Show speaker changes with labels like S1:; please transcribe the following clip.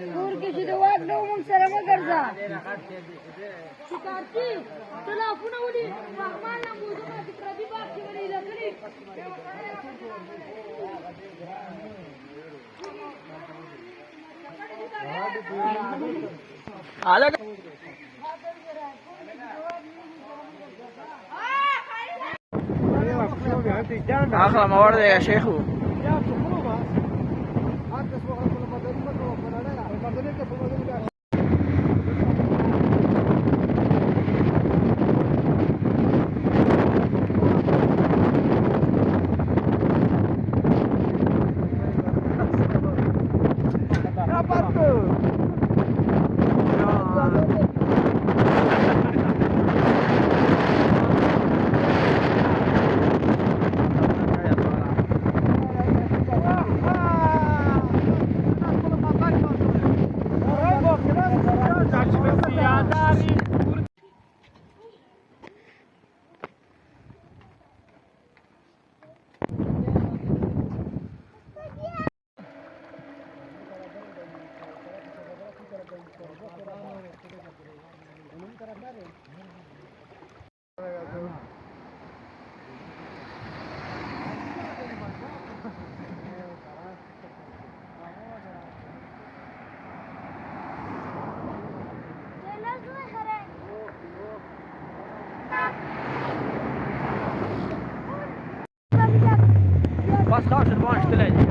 S1: दूर किसी तो वाद लो मुझ से रमा कर जा शिकारची चला पुन्हा उडी मान ना मुझे का प्रतिभा की वाली लकड़ी
S2: अलग آخر ما ورد يا شيخو Bas, laat ze de bank stellen.